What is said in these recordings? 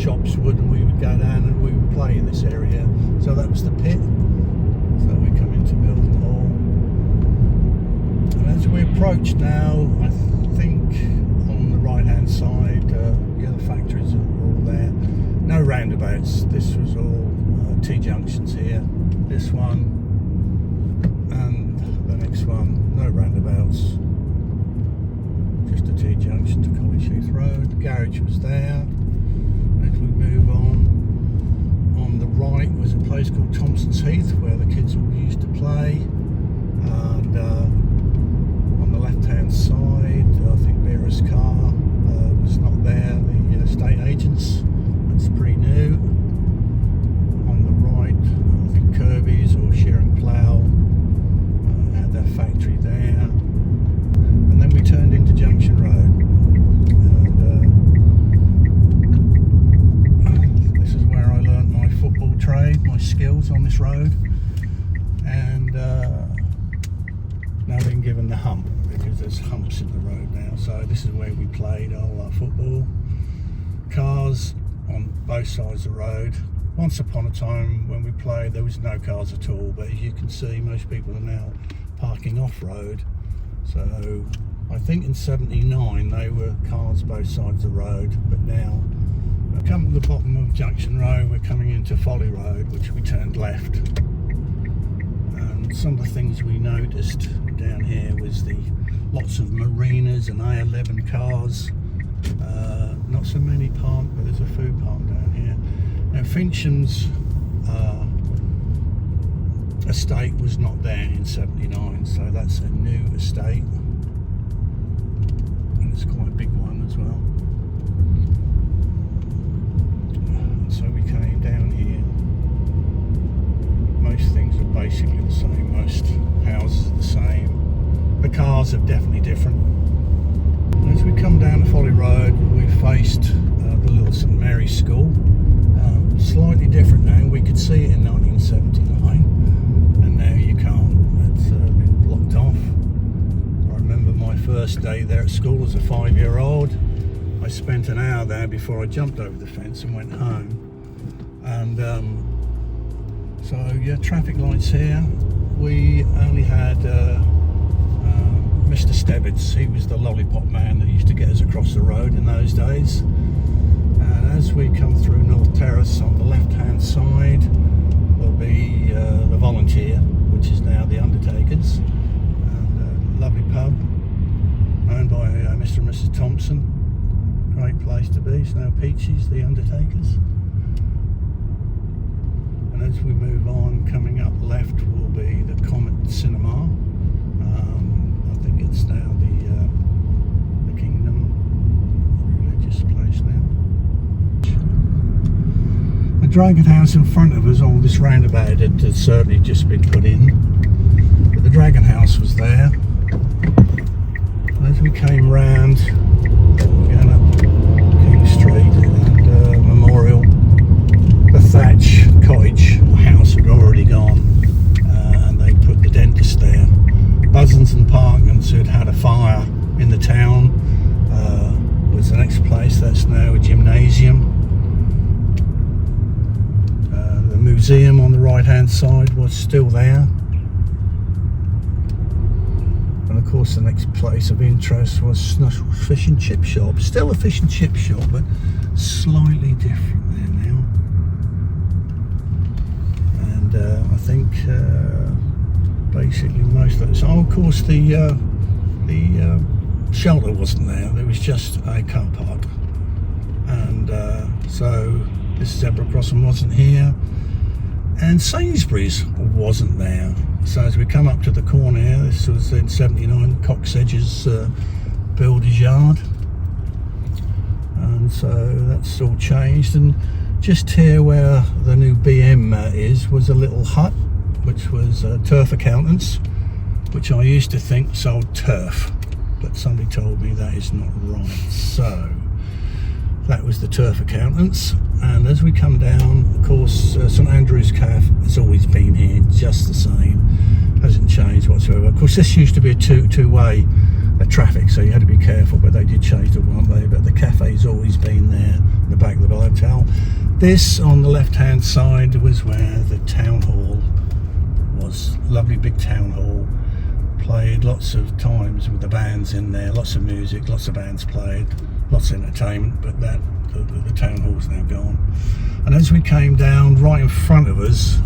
shops would, and we would go down and we would play in this area. So that was the pit. So we come into Mildenhall, and as we approach now, I think on the right hand side, the other factories are all there. No roundabouts. This was all T-junctions here. This one and the next one, no roundabouts. Just a T-junction to College Heath Road. The garage was there. As we move on the right was a place called Thompson's Heath, where the kids all used to play. And on the left-hand side, I think Beera's car was not there. The estate agents, that's pretty new. On the right, I think Kirby's or Shearing Plough had their factory there. And then we turned into Junction Road. And this is where I learnt my football trade, my skills on this road. And now been given the hump, because there's humps in the road now. So this is where we played all our football. Cars on both sides of the road. Once upon a time when we played, there was no cars at all, but as you can see, most people are now parking off-road. So I think in '79 they were cars both sides of the road, but now come to the bottom of Junction Road, we're coming into Folly Road, which we turned left. And some of the things we noticed down here was the lots of marinas and A11 cars. Not so many parked, but there's a food park down here. Now Fincham's estate was not there in '79, so that's a new estate, and it's quite a big one as well. And so we came down here. Most things are basically the same, most houses are the same. The cars are definitely different. As we come down the Folly Road, we faced the little St Mary's School. Slightly different now. We could see it in 1979, and now you can't. It's been blocked off. I remember my first day there at school as a 5-year-old. I spent an hour there before I jumped over the fence and went home. And so yeah, traffic lights here. We only had Mr. Stebbits. He was the lollipop man that used to get us across the road in those days. And as we come through North Terrace, on the left-hand side will be the Volunteer, which is now the Undertakers. And a lovely pub owned by Mr. and Mrs. Thompson. Great place to be. It's now Peachy's, the Undertakers. And as we move on, coming up left will be the Comet Cinema. I think it's now the Kingdom religious place now. The Dragon House in front of us, all this roundabout had certainly just been put in, but the Dragon House was there. And as we came round, going up King Street and Memorial, the thatch cottage house had already gone, and they put the dentist there. Buzzins and Parkmans, who'd had a fire in the town, was the next place. That's now a gymnasium. The museum on the right hand side was still there. And of course the next place of interest was Snuffle's Fish and Chip Shop. Still a fish and chip shop, but slightly different there now. And I think basically most of it. So of course the shelter wasn't there. There was just a car park, and so this zebra crossing wasn't here, and Sainsbury's wasn't there. So as we come up to the corner here, this was in '79, Coxedge's builder's yard, and so that's all changed. And just here where the new BM is was a little hut, which was Turf Accountants, which I used to think sold turf, but somebody told me that is not right. So that was the Turf Accountants. And as we come down, of course, St Andrew's Cafe has always been here, just the same, hasn't changed whatsoever. Of course, this used to be a two-way traffic, so you had to be careful, but they did change to one way. But the cafe's always been there in the back of the Mildenhall Hotel. This on the left hand side was where the town hall was. Lovely big town hall. Played lots of times with the bands in there, lots of music, lots of bands played, lots of entertainment, but the town hall's now gone. And as we came down, right in front of us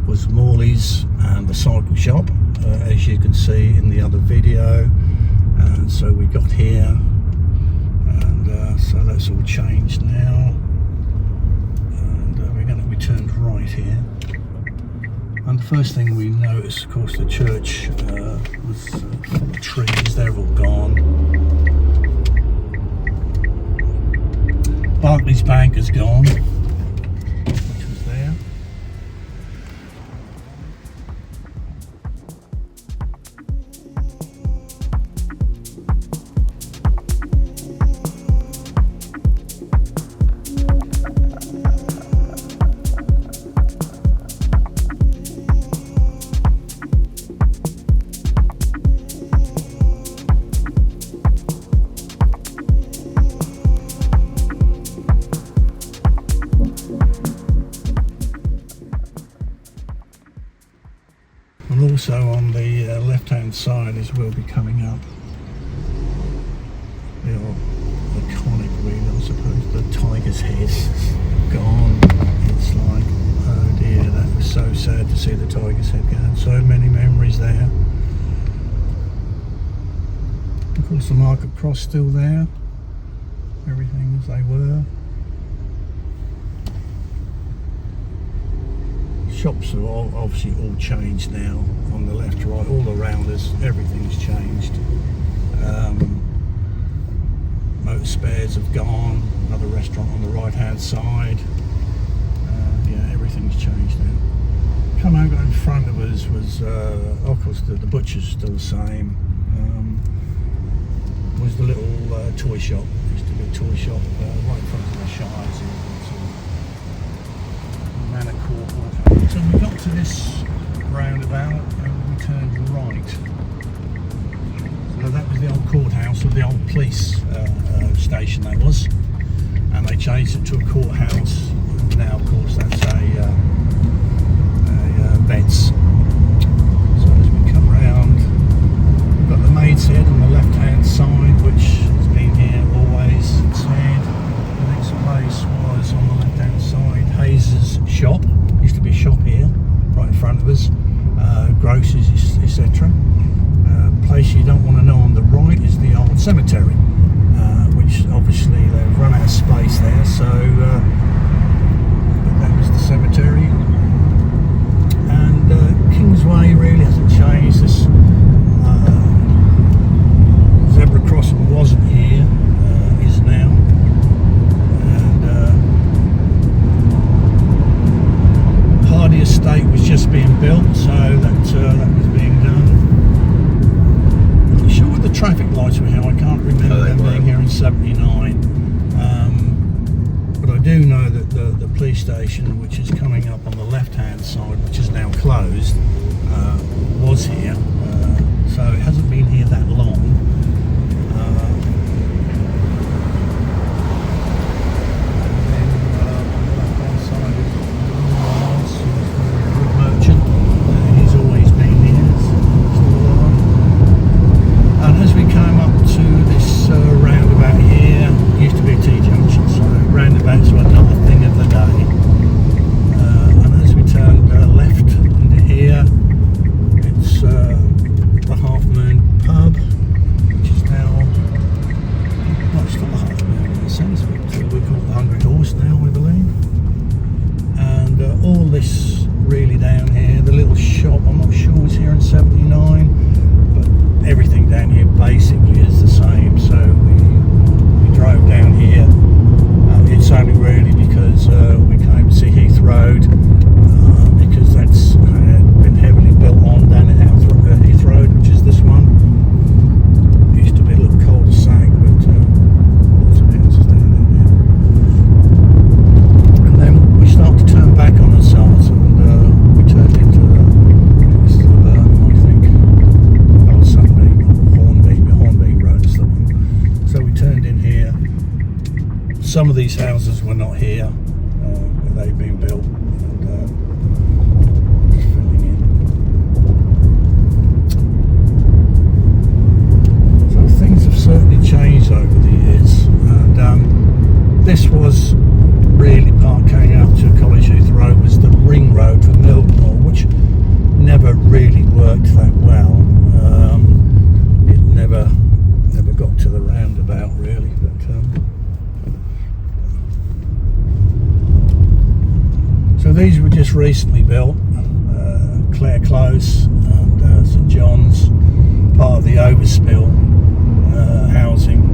was Morley's and the cycle shop, as you can see in the other video. And so we got here, and so that's all changed now, and we turned right here. And the first thing we noticed, of course, the church was full of trees. They're all gone. Barclays Bank is gone, which was there. And also on the left hand side is we'll be coming up the iconic wheel, I suppose, the tiger's head gone. It's like, oh dear, that was so sad to see the tiger's head go. So many memories there. Of course the market cross still there, everything as they were. Shops are obviously all changed now, on the left, right, all around us, everything's changed. Motor spares have gone, another restaurant on the right hand side. Yeah, everything's changed now. Come over in front of us was, of course the butcher's still the same, was the little toy shop. There used to be a toy shop right in front of the Shires here. So we got to this roundabout and we turned right. So that was the old courthouse, or the old police station that was, and they changed it to a courthouse. Now of course that's a vets. So as we come round, we've got the Maid's Head on the left hand side, which has been here always said. The next place was on the left hand side, Hayes's shop. Used to be a shop here, right in front of us, groceries, etc. Place you don't want to know on the right is the old cemetery, which obviously they've run out of space there, so but that was the cemetery. And Kingsway really hasn't changed. This zebra crossing wasn't here, is now. The estate was just being built, so that was being done. I'm not sure what the traffic lights were here. I can't remember them being here in '79. But I do know that the police station, which is coming up on the left-hand side, which is now closed, was here. So it hasn't been here that long. houses were not here, where they've been built. And, just filling in. So things have certainly changed over the years, and this was really part coming out to College Heath Road was the ring road from Mildenhall, which never really worked that well. It never got to the roundabout really, but so these were just recently built. Clare Close and St John's, part of the overspill housing.